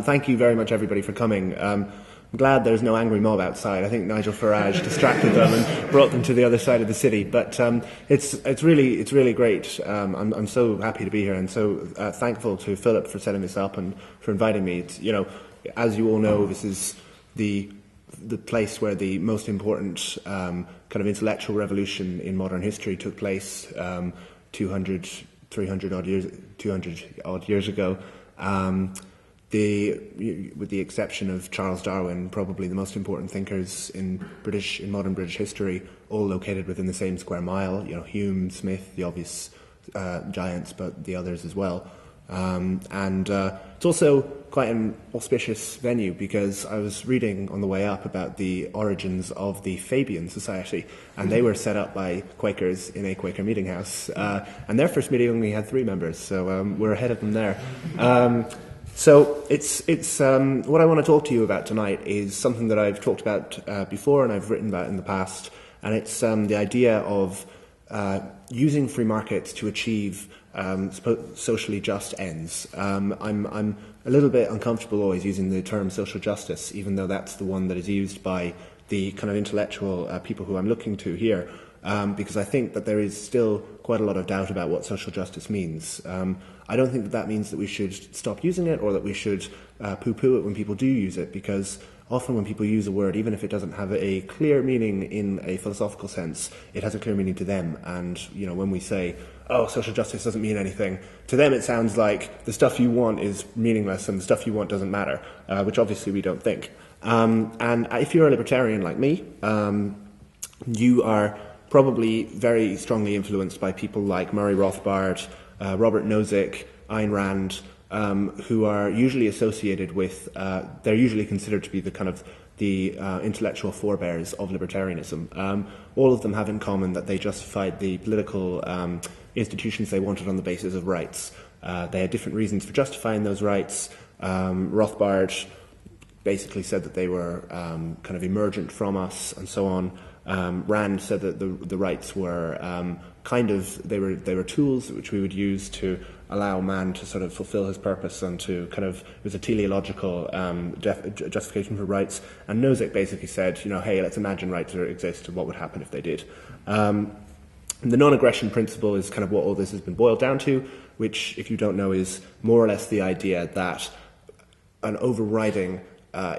Thank you very much, everybody, for coming. I'm glad there's no angry mob outside. I think Nigel Farage distracted them and brought them to the other side of the city. But it's really great. I'm so happy to be here, and so thankful to Philip for setting this up and for inviting me. It's, as you all know, this is the place where the most important kind of intellectual revolution in modern history took place 200 odd years ago. With the exception of Charles Darwin, probably the most important thinkers in modern British history, all located within the same square mile. Hume, Smith, the obvious giants, but the others as well. It's also quite an auspicious venue, because I was reading on the way up about the origins of the Fabian Society, and they were set up by Quakers in a Quaker meeting house, and their first meeting only had 3 members, so we're ahead of them there. So it's what I want to talk to you about tonight is something that I've talked about before and I've written about in the past, and it's the idea of using free markets to achieve socially just ends. I'm a little bit uncomfortable always using the term social justice, even though that's the one that is used by the kind of intellectual people who I'm looking to here, because I think that there is still quite a lot of doubt about what social justice means. I don't think that means that we should stop using it or that we should poo-poo it when people do use it, because often when people use a word, even if it doesn't have a clear meaning in a philosophical sense, it has a clear meaning to them. And, when we say, oh, social justice doesn't mean anything, to them it sounds like the stuff you want is meaningless and the stuff you want doesn't matter, which obviously we don't think. And if you're a libertarian like me, you are probably very strongly influenced by people like Murray Rothbard, Robert Nozick, Ayn Rand, who are usually associated with, they're usually considered to be the kind of the intellectual forebears of libertarianism. All of them have in common that they justified the political institutions they wanted on the basis of rights. They had different reasons for justifying those rights. Rothbard basically said that they were kind of emergent from us, and so on. Rand said that the rights were they were tools which we would use to allow man to sort of fulfill his purpose and to kind of, it was a teleological justification for rights. And Nozick basically said, hey, let's imagine rights exist and what would happen if they did. The non-aggression principle is kind of what all this has been boiled down to, which, if you don't know, is more or less the idea that an overriding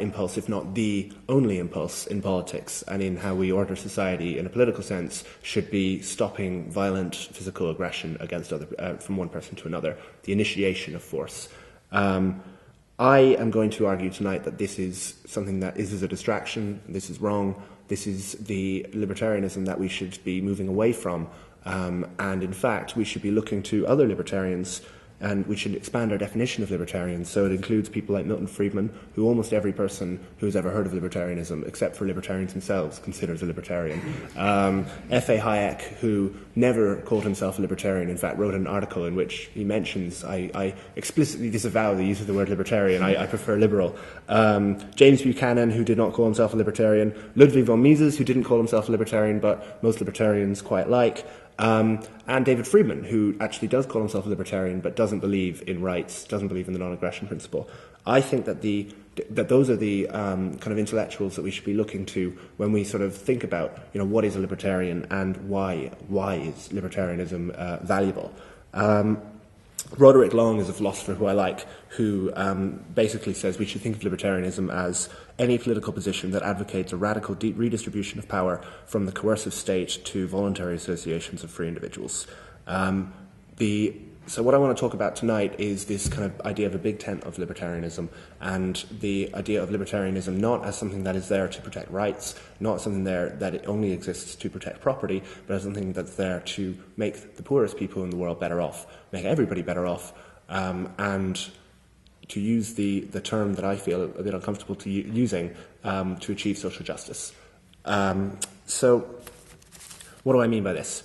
impulse, if not the only impulse in politics and in how we order society in a political sense, should be stopping violent physical aggression against from one person to another, the initiation of force. I am going to argue tonight that this is something that is a distraction. This is wrong. This is the libertarianism that we should be moving away from. And in fact, we should be looking to other libertarians, and we should expand our definition of libertarians, so it includes people like Milton Friedman, who almost every person who has ever heard of libertarianism, except for libertarians themselves, considers a libertarian. F.A. Hayek, who never called himself a libertarian, in fact wrote an article in which he mentions, I explicitly disavow the use of the word libertarian, I prefer liberal. James Buchanan, who did not call himself a libertarian. Ludwig von Mises, who didn't call himself a libertarian, but most libertarians quite like. And David Friedman, who actually does call himself a libertarian but doesn't believe in rights, doesn't believe in the non-aggression principle. I think that those are the kind of intellectuals that we should be looking to when we sort of think about, what is a libertarian and why is libertarianism valuable. Roderick Long is a philosopher who I like, who basically says we should think of libertarianism as any political position that advocates a radical redistribution of power from the coercive state to voluntary associations of free individuals. So what I want to talk about tonight is this kind of idea of a big tent of libertarianism, and the idea of libertarianism not as something that is there to protect rights, not something there that it only exists to protect property, but as something that's there to make the poorest people in the world better off, make everybody better off, and to use the term that I feel a bit uncomfortable using, to achieve social justice. So what do I mean by this?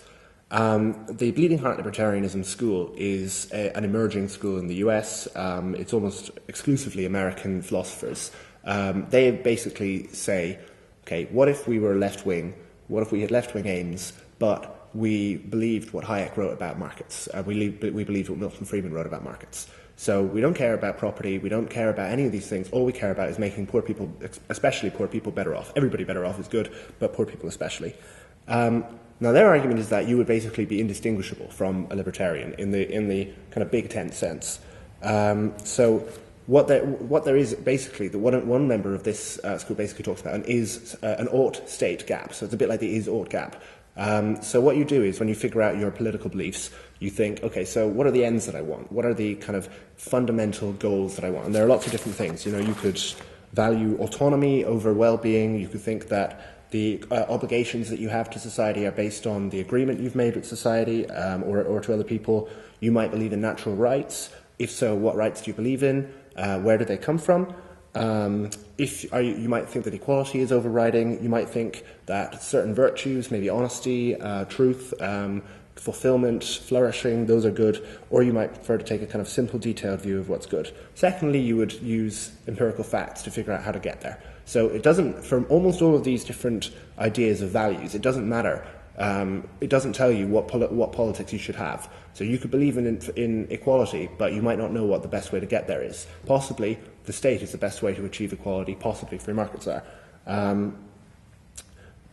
The Bleeding Heart Libertarianism School is an emerging school in the US. It's almost exclusively American philosophers. They basically say, okay, what if we were left-wing? What if we had left-wing aims, but we believed what Hayek wrote about markets? We believed what Milton Friedman wrote about markets. So we don't care about property, we don't care about any of these things. All we care about is making poor people, especially poor people, better off. Everybody better off is good, but poor people especially. Now their argument is that you would basically be indistinguishable from a libertarian in the kind of big tent sense. So what there is basically, one member of this school basically talks about an ought-state gap. So it's a bit like the is-ought gap. So what you do is when you figure out your political beliefs, you think, okay, so what are the ends that I want? What are the kind of fundamental goals that I want? And there are lots of different things. You know, you could value autonomy over well-being. You could think that the obligations that you have to society are based on the agreement you've made with society or to other people. You might believe in natural rights. If so, what rights do you believe in? Where do they come from? You might think that equality is overriding. You might think that certain virtues, maybe honesty, truth, fulfillment, flourishing, those are good, or you might prefer to take a kind of simple, detailed view of what's good. Secondly, you would use empirical facts to figure out how to get there. So it doesn't, from almost all of these different ideas of values, it doesn't matter. It doesn't tell you what politics you should have. So you could believe in equality, but you might not know what the best way to get there is. Possibly the state is the best way to achieve equality, possibly free markets are.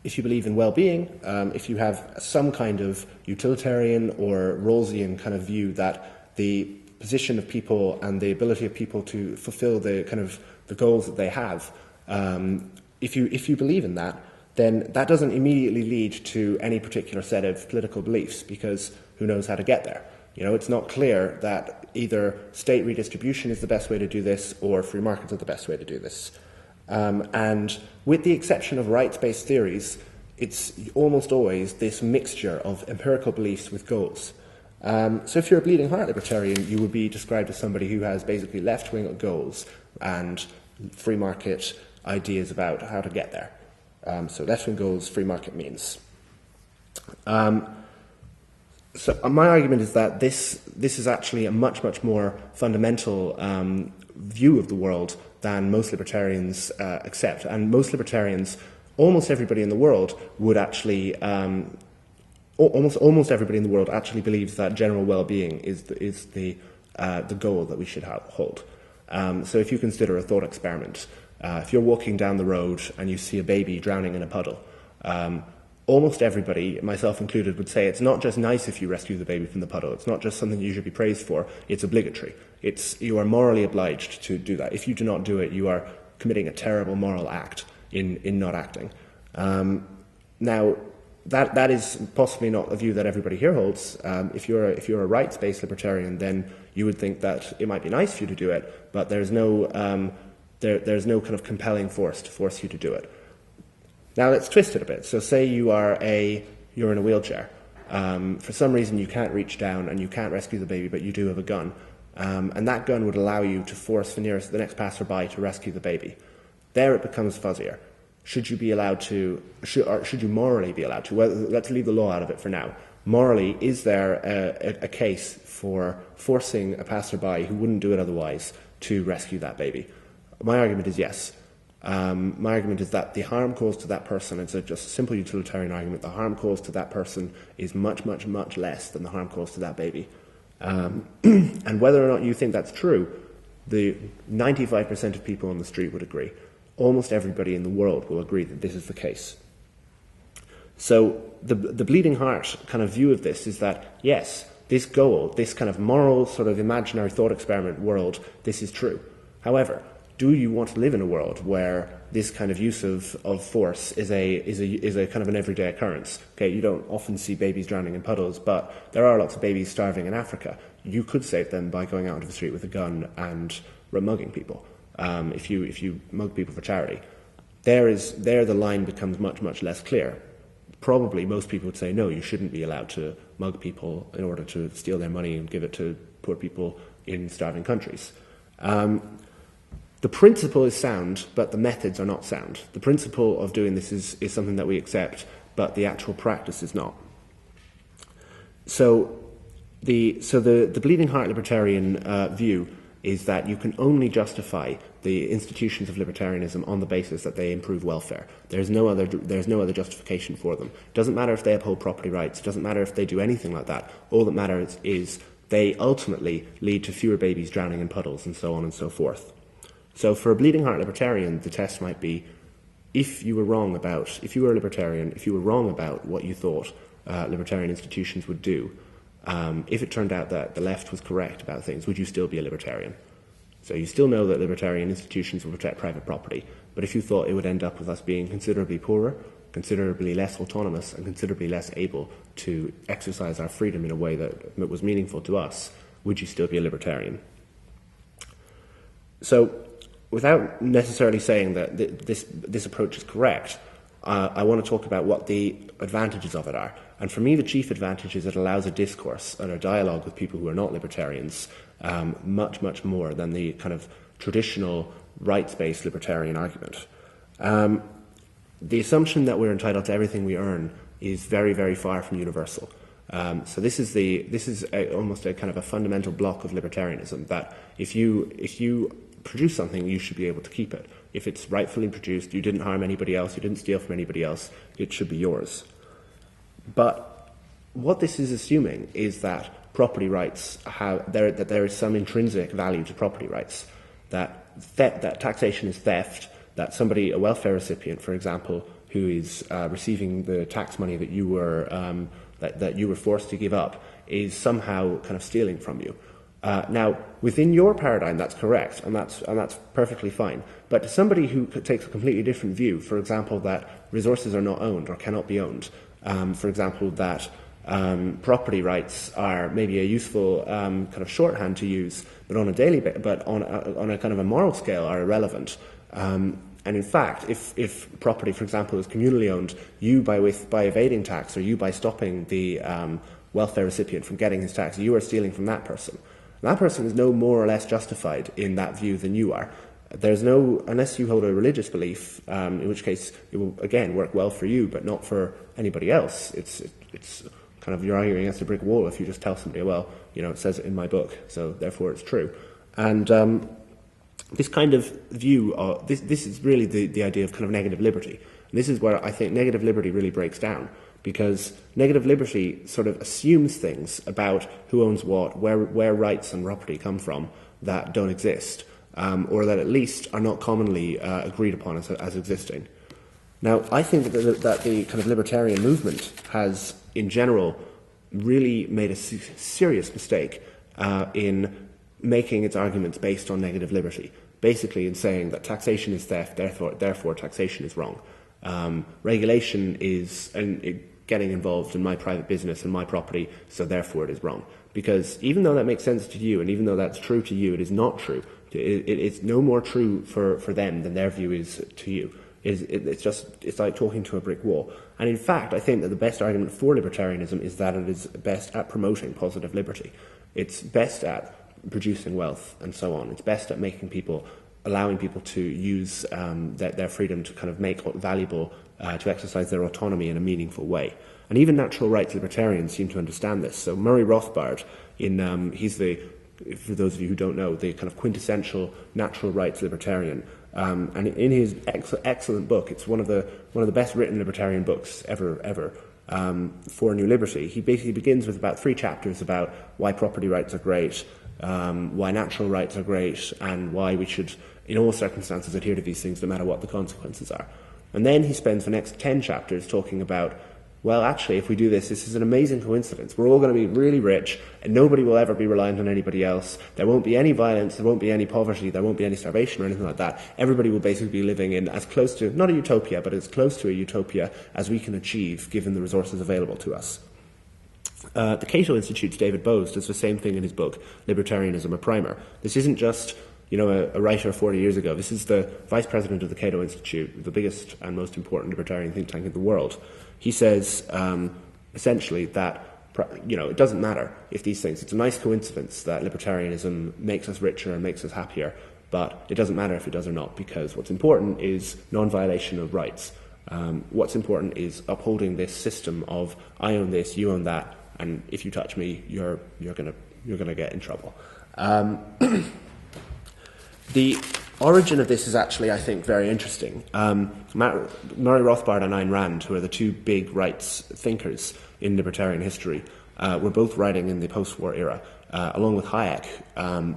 If you believe in well-being, if you have some kind of utilitarian or Rawlsian kind of view that the position of people and the ability of people to fulfill the kind of the goals that they have, if you believe in that, then that doesn't immediately lead to any particular set of political beliefs, because who knows how to get there? You know, it's not clear that either state redistribution is the best way to do this or free markets are the best way to do this. And with the exception of rights-based theories, it's almost always this mixture of empirical beliefs with goals. So if you're a bleeding heart libertarian, you would be described as somebody who has basically left-wing goals and free market ideas about how to get there. So left-wing goals, free market means. So my argument is that this is actually a much, much more fundamental view of the world than most libertarians accept. And most libertarians, almost everybody in the world would actually, almost everybody in the world actually believes that general well-being is the goal that we should hold. So if you consider a thought experiment, if you're walking down the road and you see a baby drowning in a puddle, almost everybody, myself included, would say it's not just nice if you rescue the baby from the puddle. It's not just something you should be praised for. It's obligatory. You are morally obliged to do that. If you do not do it, you are committing a terrible moral act in not acting. Now, that is possibly not a view that everybody here holds. If you're a rights-based libertarian, then you would think that it might be nice for you to do it, but there's no kind of compelling force to force you to do it. Now let's twist it a bit. So say you're in a wheelchair. For some reason you can't reach down and you can't rescue the baby, but you do have a gun. And that gun would allow you to force the next passerby to rescue the baby. There it becomes fuzzier. Should you be allowed to, should you morally be allowed to? Well, let's leave the law out of it for now. Morally, is there a case for forcing a passerby who wouldn't do it otherwise to rescue that baby? My argument is yes. My argument is that the harm caused to that person, it's just a simple utilitarian argument, the harm caused to that person is much, much, much less than the harm caused to that baby. And whether or not you think that's true, the 95% of people on the street would agree. Almost everybody in the world will agree that this is the case. So the bleeding heart kind of view of this is that, yes, this goal, this kind of moral sort of imaginary thought experiment world, this is true. However, do you want to live in a world where this kind of use of force is a kind of an everyday occurrence? Okay, you don't often see babies drowning in puddles, but there are lots of babies starving in Africa. You could save them by going out into the street with a gun and mugging people. If you mug people for charity, there the line becomes much, much less clear. Probably most people would say, no, you shouldn't be allowed to mug people in order to steal their money and give it to poor people in starving countries. The principle is sound, but the methods are not sound. The principle of doing this is something that we accept, but the actual practice is not. So the bleeding heart libertarian view is that you can only justify the institutions of libertarianism on the basis that they improve welfare. There's no other justification for them. It doesn't matter if they uphold property rights. It doesn't matter if they do anything like that. All that matters is they ultimately lead to fewer babies drowning in puddles and so on and so forth. So for a bleeding heart libertarian, the test might be, if you were a libertarian, if you were wrong about what you thought libertarian institutions would do, if it turned out that the left was correct about things, would you still be a libertarian? So you still know that libertarian institutions will protect private property, but if you thought it would end up with us being considerably poorer, considerably less autonomous, and considerably less able to exercise our freedom in a way that was meaningful to us, would you still be a libertarian? So, without necessarily saying that this approach is correct, I want to talk about what the advantages of it are. And for me, the chief advantage is it allows a discourse and a dialogue with people who are not libertarians much, much more than the kind of traditional rights-based libertarian argument. The assumption that we're entitled to everything we earn is very, very far from universal. So this is almost a kind of a fundamental block of libertarianism, that if you produce something, you should be able to keep it. If it's rightfully produced, you didn't harm anybody else, you didn't steal from anybody else, it should be yours. But what this is assuming is that property rights that there is some intrinsic value to property rights, that taxation is theft, that somebody, a welfare recipient, for example, who is receiving the tax money that you were that you were forced to give up, is somehow kind of stealing from you. Now, within your paradigm, that's correct, and that's perfectly fine. But to somebody who takes a completely different view, for example, that resources are not owned or cannot be owned, for example, that property rights are maybe a useful kind of shorthand to use, but on a kind of a moral scale are irrelevant. And in fact, if property, for example, is communally owned, you by evading tax, or you by stopping the welfare recipient from getting his tax, you are stealing from that person. And that person is no more or less justified in that view than you are. There's no, unless you hold a religious belief, in which case it will again work well for you, but not for anybody else. It's kind of, you're arguing against a brick wall if you just tell somebody, well, it says it in my book, so therefore it's true. And this kind of view, this is really the idea of kind of negative liberty. And this is where I think negative liberty really breaks down, because negative liberty sort of assumes things about who owns what, where rights and property come from that don't exist, or that at least are not commonly agreed upon as existing. Now, I think that the kind of libertarian movement has, in general, really made a serious mistake in making its arguments based on negative liberty, basically in saying that taxation is theft, therefore taxation is wrong. Regulation is getting involved in my private business and my property, so therefore it is wrong. Because even though that makes sense to you, and even though that's true to you, it is not true. It's no more true for them than their view is to you. It's like talking to a brick wall. And in fact, I think that the best argument for libertarianism is that it is best at promoting positive liberty. It's best at producing wealth and so on. It's best at allowing people to use their freedom to kind of make valuable, to exercise their autonomy in a meaningful way. And even natural rights libertarians seem to understand this. So Murray Rothbard, he's for those of you who don't know, the kind of quintessential natural rights libertarian. And in his excellent book, it's one of the best written libertarian books ever, For New Liberty. He basically begins with about 3 chapters about why property rights are great, why natural rights are great, and why we should, in all circumstances, adhere to these things no matter what the consequences are. And then he spends the next 10 chapters talking about, well, actually, if we do this is an amazing coincidence. We're all going to be really rich, and nobody will ever be reliant on anybody else. There won't be any violence, there won't be any poverty, there won't be any starvation or anything like that. Everybody will basically be living in as close to, not a utopia, but as close to a utopia as we can achieve given the resources available to us. The Cato Institute's David Bowes does the same thing in his book, Libertarianism, a Primer. This isn't just a writer 40 years ago. This is the vice president of the Cato Institute, the biggest and most important libertarian think tank in the world. He says, essentially, that it doesn't matter if these things, it's a nice coincidence that libertarianism makes us richer and makes us happier, but it doesn't matter if it does or not, because what's important is non-violation of rights. What's important is upholding this system of I own this, you own that, and if you touch me, you're gonna get in trouble. The origin of this is actually, I think, very interesting. Murray Rothbard and Ayn Rand, who are the 2 big rights thinkers in libertarian history, were both writing in the post-war era. along with Hayek,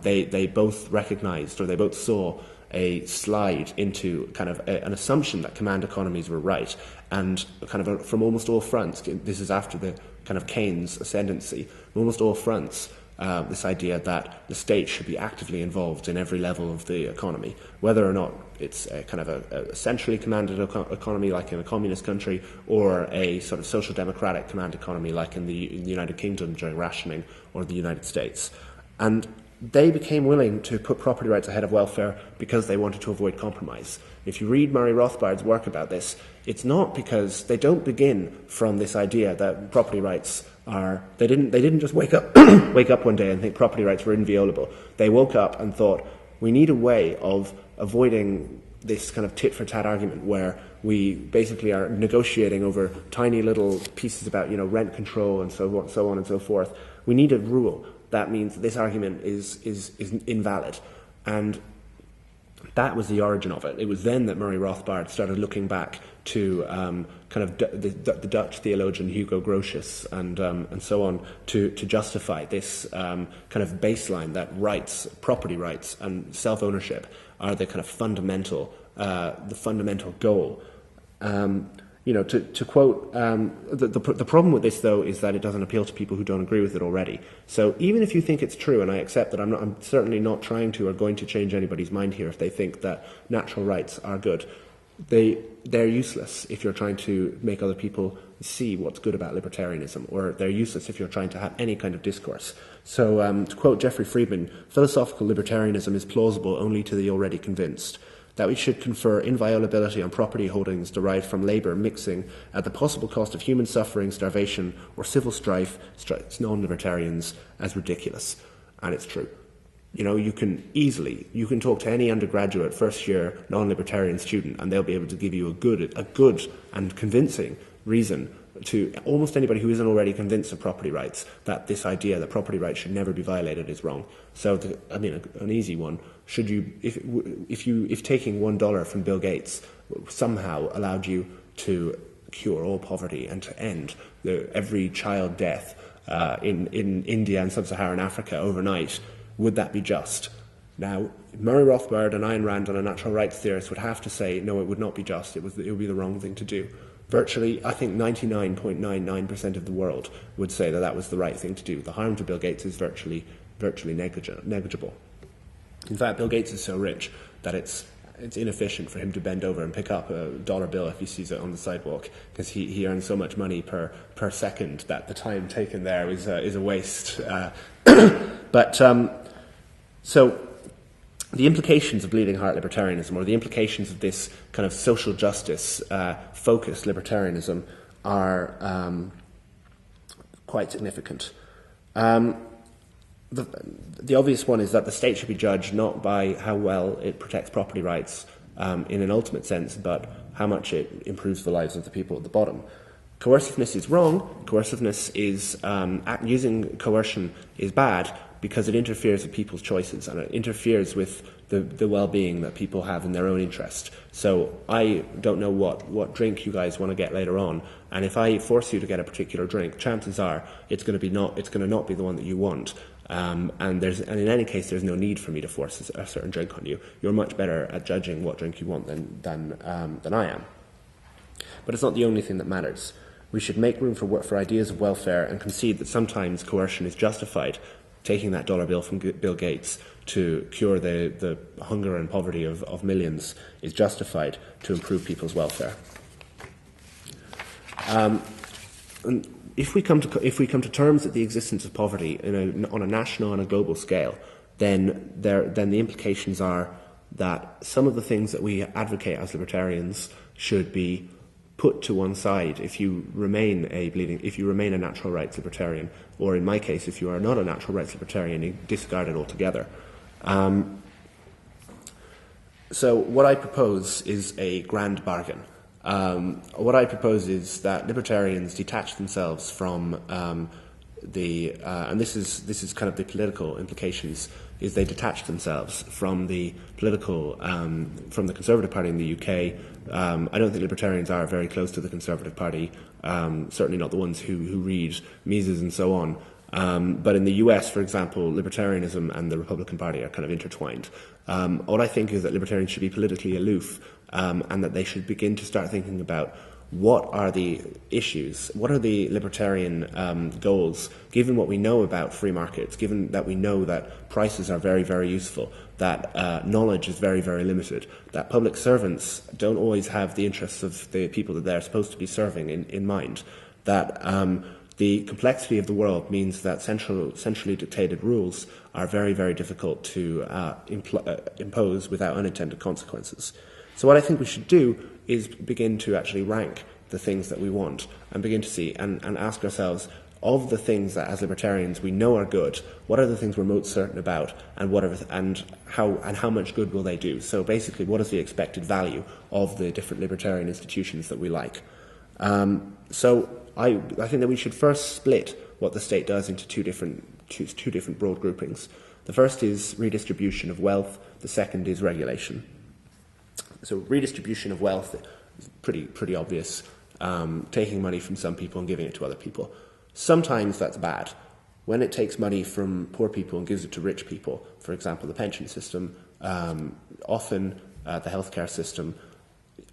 they both recognized, or they both saw, a slide into kind of an assumption that command economies were right, and kind of from almost all fronts. This is after the kind of Keynes ascendancy. From almost all fronts, this idea that the state should be actively involved in every level of the economy, whether or not it's a kind of a centrally commanded economy like in a communist country, or a sort of social democratic command economy like in the United Kingdom during rationing, or the United States. And they became willing to put property rights ahead of welfare because they wanted to avoid compromise. If you read Murray Rothbard's work about this, it's not because they don't begin from this idea that property rights are. They didn't just wake up one day and think property rights were inviolable. They woke up and thought, we need a way of avoiding this kind of tit for tat argument where we basically are negotiating over tiny little pieces about rent control and so on and so forth. We need a rule. That means this argument is invalid. And that was the origin of it. It was then that Murray Rothbard started looking back to kind of the Dutch theologian Hugo Grotius and so on to justify this kind of baseline that rights, property rights, and self-ownership are the kind of fundamental goal. To quote, the problem with this, though, is that it doesn't appeal to people who don't agree with it already. So even if you think it's true, and I accept that I'm certainly not trying to or going to change anybody's mind here if they think that natural rights are good, they're useless if you're trying to make other people see what's good about libertarianism, or they're useless if you're trying to have any kind of discourse. So to quote Jeffrey Friedman, philosophical libertarianism is plausible only to the already convinced. That we should confer inviolability on property holdings derived from labour mixing at the possible cost of human suffering, starvation, or civil strife strikes non-libertarians as ridiculous. And it's true. You can talk to any undergraduate first-year non-libertarian student, and they'll be able to give you a good and convincing reason to almost anybody who isn't already convinced of property rights that this idea that property rights should never be violated is wrong. So, an easy one: should you, if taking $1 from Bill Gates somehow allowed you to cure all poverty and to end every child death in India and sub-Saharan Africa overnight, would that be just? Now, Murray Rothbard and Ayn Rand and a natural rights theorist would have to say, no, it would not be just. It would be the wrong thing to do. Virtually, I think 99.99% of the world would say that that was the right thing to do. The harm to Bill Gates is virtually negligible. In fact, Bill Gates is so rich that it's inefficient for him to bend over and pick up a dollar bill if he sees it on the sidewalk, because he earns so much money per second that the time taken there is a waste. So the implications of bleeding heart libertarianism, or the implications of this kind of social justice focused libertarianism, are quite significant. The obvious one is that the state should be judged not by how well it protects property rights in an ultimate sense, but how much it improves the lives of the people at the bottom. Coerciveness is wrong. Coerciveness is using coercion is bad because it interferes with people's choices, and it interferes with the well-being that people have in their own interest. So I don't know what drink you guys want to get later on, and if I force you to get a particular drink, chances are it's going to not be the one that you want. And in any case, there's no need for me to force a certain drink on you. You're much better at judging what drink you want than I am. But it's not the only thing that matters. We should make room for ideas of welfare and concede that sometimes coercion is justified. Taking that dollar bill from Bill Gates to cure the hunger and poverty of millions is justified to improve people's welfare. And if we come to terms with the existence of poverty on a national and a global scale, then the implications are that some of the things that we advocate as libertarians should be put to one side if you remain a natural rights libertarian, or in my case, if you are not a natural rights libertarian, you discard it altogether. So what I propose is a grand bargain. What I propose is that libertarians detach themselves from and this is kind of the political implications, is they detach themselves from the political, from the Conservative Party in the UK. I don't think libertarians are very close to the Conservative Party, certainly not the ones who read Mises and so on. But in the US, for example, libertarianism and the Republican Party are kind of intertwined. What I think is that libertarians should be politically aloof, and that they should begin to start thinking about what are the issues, what are the libertarian goals, given what we know about free markets, given that we know that prices are very, very useful, that knowledge is very, very limited, that public servants don't always have the interests of the people that they're supposed to be serving in mind, that the complexity of the world means that centrally dictated rules are very, very difficult to impose without unintended consequences. So what I think we should do is begin to actually rank the things that we want and begin to see and ask ourselves, of the things that as libertarians we know are good, what are the things we're most certain about, and how much good will they do? So basically, what is the expected value of the different libertarian institutions that we like? So I think that we should first split what the state does into two different broad groupings. The first is redistribution of wealth. The second is regulation. So redistribution of wealth is pretty obvious. Taking money from some people and giving it to other people. Sometimes that's bad. When it takes money from poor people and gives it to rich people, for example, the pension system, often the healthcare system,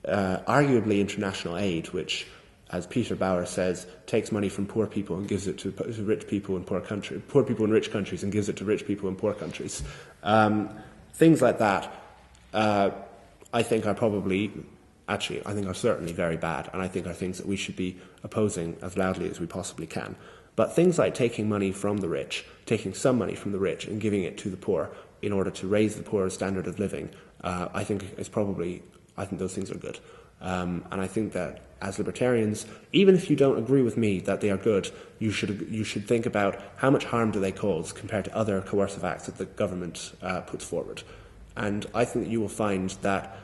arguably international aid, which, as Peter Bauer says, takes money from poor people and gives it to rich people in poor people in rich countries and gives it to rich people in poor countries. Things like that, I think are certainly very bad, and I think are things that we should be opposing as loudly as we possibly can. But things like taking money from the rich, taking some money from the rich and giving it to the poor in order to raise the poor's standard of living, I think those things are good. And I think that as libertarians, even if you don't agree with me that they are good, you should think about how much harm do they cause compared to other coercive acts that the government puts forward. And I think that you will find that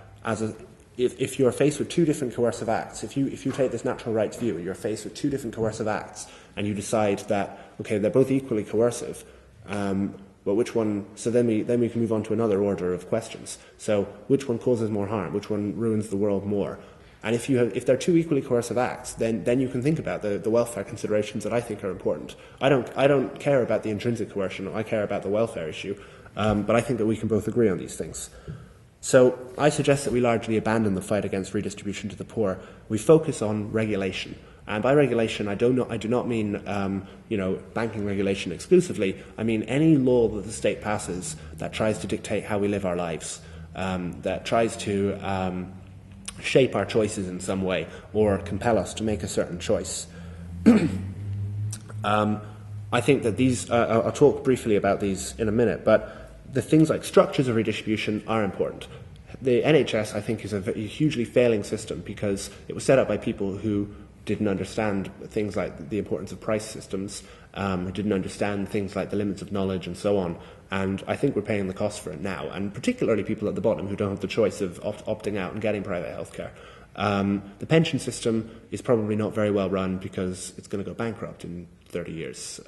if you're faced with two different coercive acts, if you take this natural rights view, you're faced with two different coercive acts, and you decide that, okay, they're both equally coercive, but which one? So then we can move on to another order of questions. So which one causes more harm? Which one ruins the world more? And if they're two equally coercive acts, then you can think about the welfare considerations that I think are important. I don't care about the intrinsic coercion. I care about the welfare issue. But I think that we can both agree on these things. So I suggest that we largely abandon the fight against redistribution to the poor. We focus on regulation. And by regulation, I do not mean banking regulation exclusively. I mean any law that the state passes that tries to dictate how we live our lives, that tries to shape our choices in some way or compel us to make a certain choice. I think that these, I'll talk briefly about these in a minute, but the things like structures of redistribution are important. The NHS, I think, is a hugely failing system because it was set up by people who didn't understand things like the importance of price systems, didn't understand things like the limits of knowledge and so on. And I think we're paying the cost for it now, and particularly people at the bottom who don't have the choice of opting out and getting private healthcare. The pension system is probably not very well run because it's going to go bankrupt in 30 years.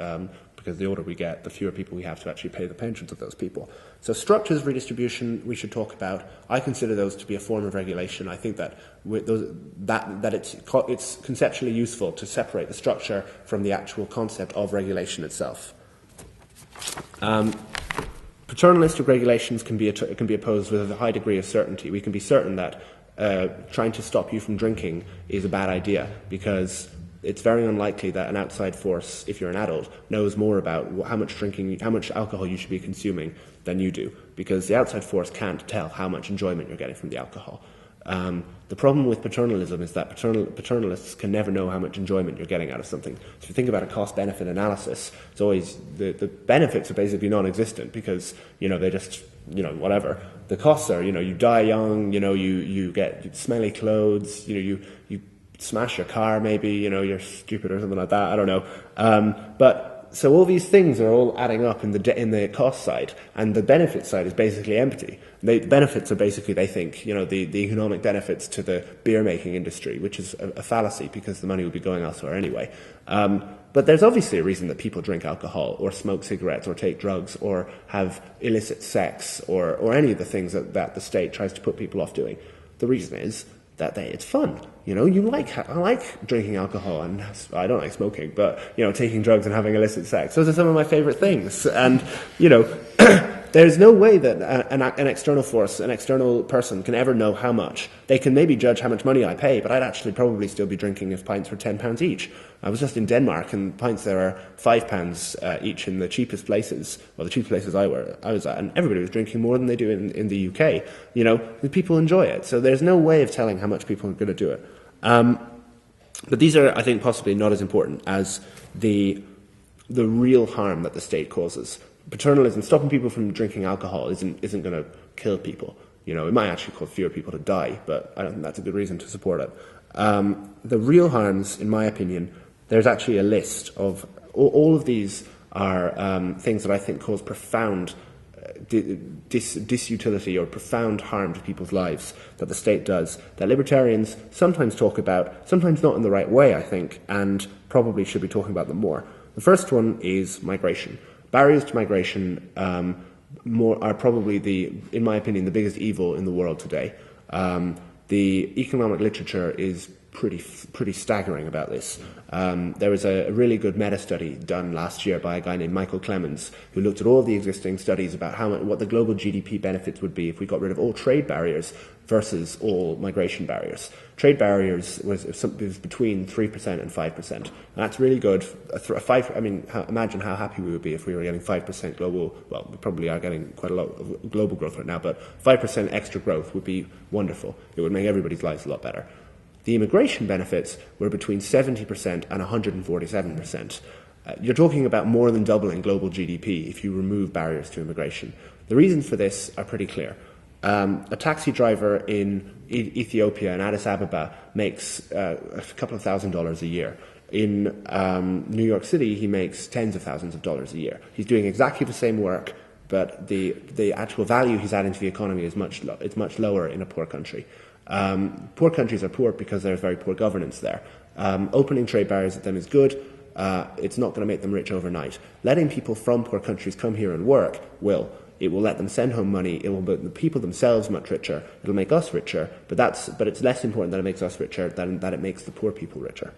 Because the older we get, the fewer people we have to actually pay the pensions of those people. So structures of redistribution we should talk about. I consider those to be a form of regulation. I think that it's conceptually useful to separate the structure from the actual concept of regulation itself. Paternalistic regulations can be opposed with a high degree of certainty. We can be certain that trying to stop you from drinking is a bad idea because it's very unlikely that an outside force, if you're an adult, knows more about how much alcohol you should be consuming than you do, because the outside force can't tell how much enjoyment you're getting from the alcohol. The problem with paternalism is that paternalists can never know how much enjoyment you're getting out of something. So if you think about a cost-benefit analysis, it's always the benefits are basically non-existent because they just whatever. The costs are you die young, you get smelly clothes, you smash your car, maybe, you're stupid or something like that, I don't know. But so all these things are all adding up in the cost side, and the benefit side is basically empty. The benefits are basically, they think, the economic benefits to the beer-making industry, which is a fallacy because the money would be going elsewhere anyway. But there's obviously a reason that people drink alcohol or smoke cigarettes or take drugs or have illicit sex or any of the things that the state tries to put people off doing. The reason is that it's fun. You know, I like drinking alcohol, and I don't like smoking, but, you know, taking drugs and having illicit sex. Those are some of my favorite things. And, you know, there's no way that an external force, an external person can ever know how much. They can maybe judge how much money I pay, but I'd actually probably still be drinking if pints were £10 each. I was just in Denmark, and pints there are £5 each in the cheapest places, well, the cheapest places I was at, and everybody was drinking more than they do in the UK. You know, the people enjoy it, so there's no way of telling how much people are going to do it. But these are, I think, possibly not as important as the real harm that the state causes. Paternalism, stopping people from drinking alcohol, isn't going to kill people. You know, it might actually cause fewer people to die, but I don't think that's a good reason to support it. The real harms, in my opinion, there's actually a list of all of these are things that I think cause profound disutility or profound harm to people's lives that the state does, that libertarians sometimes talk about, sometimes not in the right way, I think, and probably should be talking about them more. The first one is migration. Barriers to migration are probably, in my opinion, the biggest evil in the world today. The economic literature is pretty staggering about this. There was a really good meta-study done last year by a guy named Michael Clemens, who looked at all the existing studies about what the global GDP benefits would be if we got rid of all trade barriers versus all migration barriers. Trade barriers was between 3% and 5%. And that's really good. Imagine how happy we would be if we were getting 5% global, well, we probably are getting quite a lot of global growth right now, but 5% extra growth would be wonderful. It would make everybody's lives a lot better. The immigration benefits were between 70% and 147%. You're talking about more than doubling global GDP if you remove barriers to immigration. The reasons for this are pretty clear. A taxi driver in Ethiopia and Addis Ababa makes a couple of $1,000s a year. In New York City, he makes tens of thousands of dollars a year. He's doing exactly the same work, but the actual value he's adding to the economy is much lower in a poor country. Poor countries are poor because there's very poor governance there. Opening trade barriers at them is good. It's not going to make them rich overnight. Letting people from poor countries come here and work will. It will let them send home money. It will make the people themselves much richer. It'll make us richer, but it's less important that it makes us richer than that it makes the poor people richer.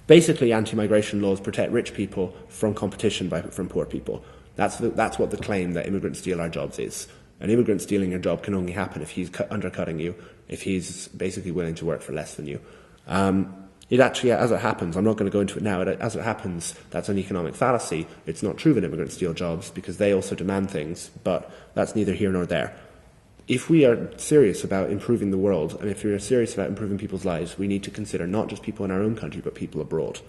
Basically, anti-migration laws protect rich people from competition from poor people. That's what the claim that immigrants steal our jobs is. An immigrant stealing your job can only happen if he's undercutting you, if he's basically willing to work for less than you. It actually, as it happens, I'm not going to go into it now, as it happens, that's an economic fallacy. It's not true that immigrants steal jobs because they also demand things, but that's neither here nor there. If we are serious about improving the world, and if we are serious about improving people's lives, we need to consider not just people in our own country, but people abroad.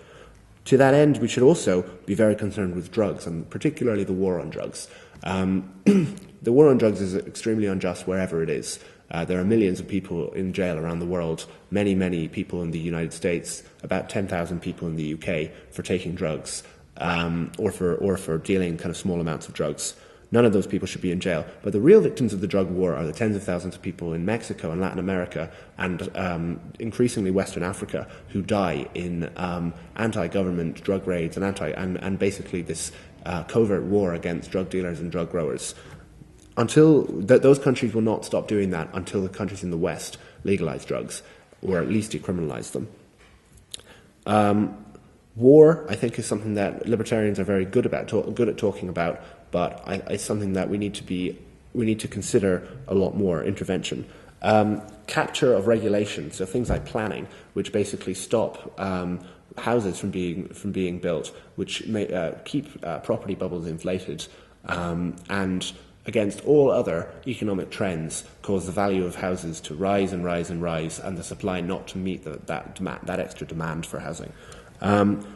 To that end, we should also be very concerned with drugs, and particularly the war on drugs. The war on drugs is extremely unjust wherever it is. There are millions of people in jail around the world, many people in the United States, about 10,000 people in the UK for taking drugs, or for dealing kind of small amounts of drugs. None of those people should be in jail. But the real victims of the drug war are the tens of thousands of people in Mexico and Latin America and increasingly Western Africa who die in anti-government drug raids and basically this covert war against drug dealers and drug growers. Those countries will not stop doing that until the countries in the West legalize drugs, or at least decriminalize them. War, I think, is something that libertarians are very good at talking about, but it's something that we need to consider a lot more intervention. Capture of regulation, so things like planning, which basically stop houses from being built, which may keep property bubbles inflated, and against all other economic trends, cause the value of houses to rise and rise and rise, and the supply not to meet that extra demand for housing.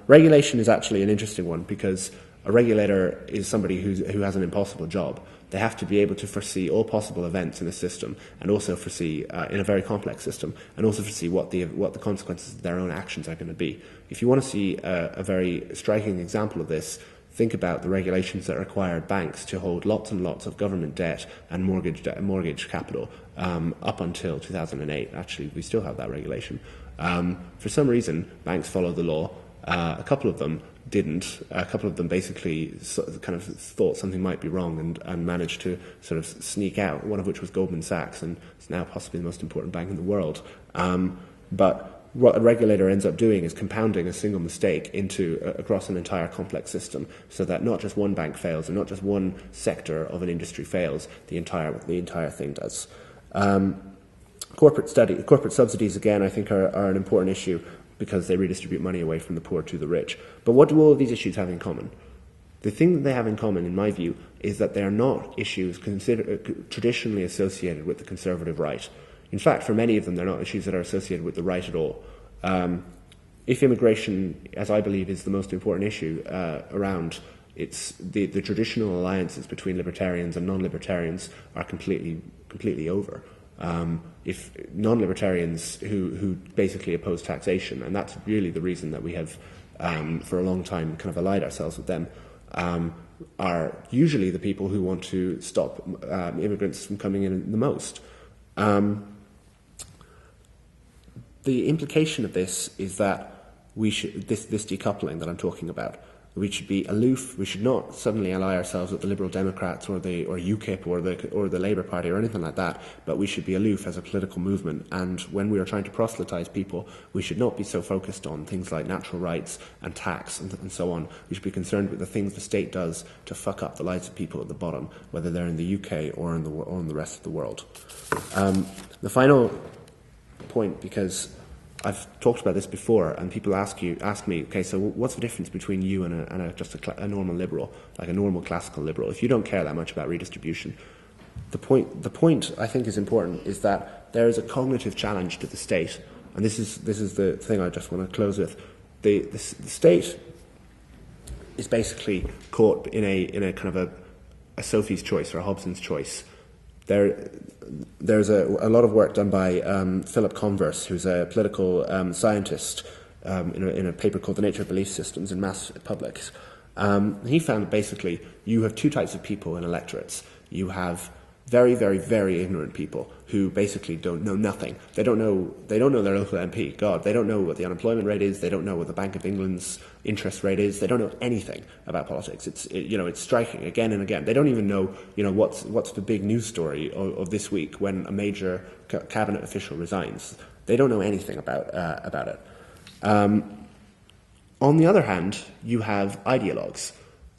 Regulation is actually an interesting one because a regulator is somebody who has an impossible job. They have to be able to foresee all possible events in a system, and also foresee in a very complex system, and also foresee what the consequences of their own actions are going to be. If you want to see a very striking example of this, think about the regulations that required banks to hold lots and lots of government debt and mortgage capital up until 2008. Actually, we still have that regulation. For some reason, banks follow the law. A couple of them didn't. A couple of them basically kind of thought something might be wrong and managed to sort of sneak out, one of which was Goldman Sachs, and it's now possibly the most important bank in the world. But what a regulator ends up doing is compounding a single mistake across an entire complex system, so that not just one bank fails, or not just one sector of an industry fails, the entire thing does. Corporate subsidies, again, I think are an important issue because they redistribute money away from the poor to the rich. But what do all of these issues have in common? The thing that they have in common, in my view, is that they are not issues traditionally associated with the conservative right. In fact, for many of them, they're not issues that are associated with the right at all. If immigration, as I believe, is the most important issue around, it's the traditional alliances between libertarians and non-libertarians are completely over. If non-libertarians who basically oppose taxation, and that's really the reason that we have, for a long time, kind of allied ourselves with them, are usually the people who want to stop immigrants from coming in the most. The implication of this is that we should, this decoupling that I'm talking about, we should be aloof. We should not suddenly ally ourselves with the Liberal Democrats or UKIP or the Labour Party or anything like that, but we should be aloof as a political movement. And when we are trying to proselytise people, we should not be so focused on things like natural rights and tax and so on. We should be concerned with the things the state does to fuck up the lives of people at the bottom, whether they're in the UK or in the rest of the world. The final point, because I've talked about this before, and people ask me, okay, so what's the difference between you and just a normal liberal, like a normal classical liberal? If you don't care that much about redistribution, the point I think is important is that there is a cognitive challenge to the state, and this is the thing I just want to close with. The state is basically caught in a kind of a Sophie's choice or a Hobson's choice. There's a lot of work done by Philip Converse, who's a political scientist, in a paper called The Nature of Belief Systems in Mass Publics. He found that basically you have two types of people in electorates. You have very, very, very ignorant people who basically don't know nothing. They don't know their local MP. God, they don't know what the unemployment rate is. They don't know what the Bank of England's interest rate is. They don't know anything about politics. It's striking again and again. They don't even know what's the big news story of this week when a major cabinet official resigns. They don't know anything about it. On the other hand, you have ideologues.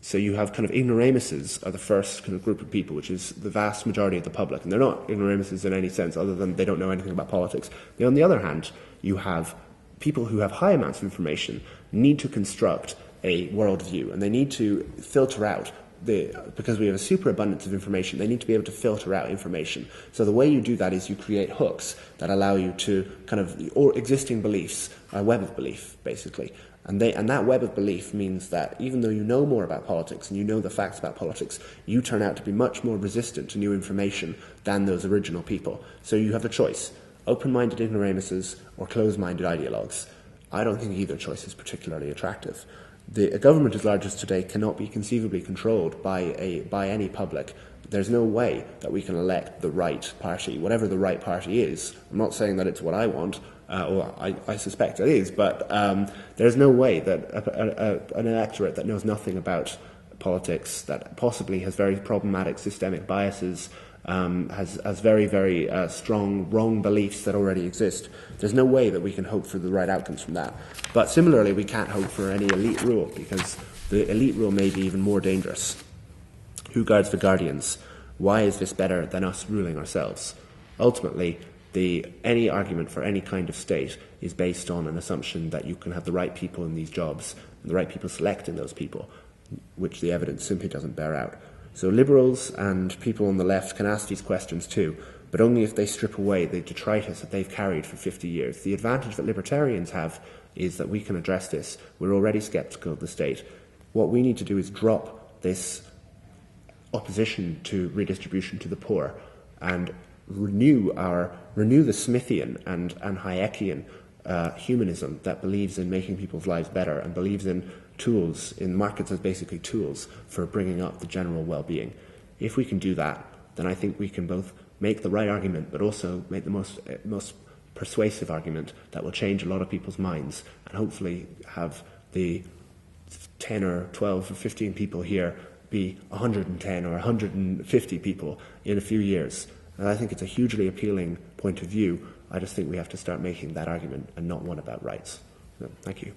So you have kind of ignoramuses are the first kind of group of people, which is the vast majority of the public. And they're not ignoramuses in any sense other than they don't know anything about politics. And on the other hand, you have people who have high amounts of information need to construct a worldview, and they need to filter out because we have a superabundance of information, they need to be able to filter out information. So the way you do that is you create hooks that allow you to kind of, or existing beliefs, a web of belief, basically. And that web of belief means that even though you know more about politics and you know the facts about politics, you turn out to be much more resistant to new information than those original people. So you have a choice, open-minded ignoramuses or closed-minded ideologues. I don't think either choice is particularly attractive. A government as large as today cannot be conceivably controlled by any public. There's no way that we can elect the right party, whatever the right party is. I'm not saying that it's what I want, or I suspect it is, but there's no way that an electorate that knows nothing about politics, that possibly has very problematic systemic biases, has very, very strong wrong beliefs that already exist, there's no way that we can hope for the right outcomes from that. But similarly, we can't hope for any elite rule, because the elite rule may be even more dangerous. Who guards the guardians? Why is this better than us ruling ourselves? Ultimately, any argument for any kind of state is based on an assumption that you can have the right people in these jobs and the right people selecting those people, which the evidence simply doesn't bear out. So liberals and people on the left can ask these questions too, but only if they strip away the detritus that they've carried for 50 years. The advantage that libertarians have is that we can address this. We're already sceptical of the state. What we need to do is drop this opposition to redistribution to the poor and renew the Smithian and Hayekian humanism that believes in making people's lives better and believes in tools, in markets as basically tools for bringing up the general well-being. If we can do that, then I think we can both make the right argument but also make the most persuasive argument that will change a lot of people's minds and hopefully have the 10 or 12 or 15 people here be 110 or 150 people in a few years. And I think it's a hugely appealing point of view. I just think we have to start making that argument and not one about rights. So, thank you.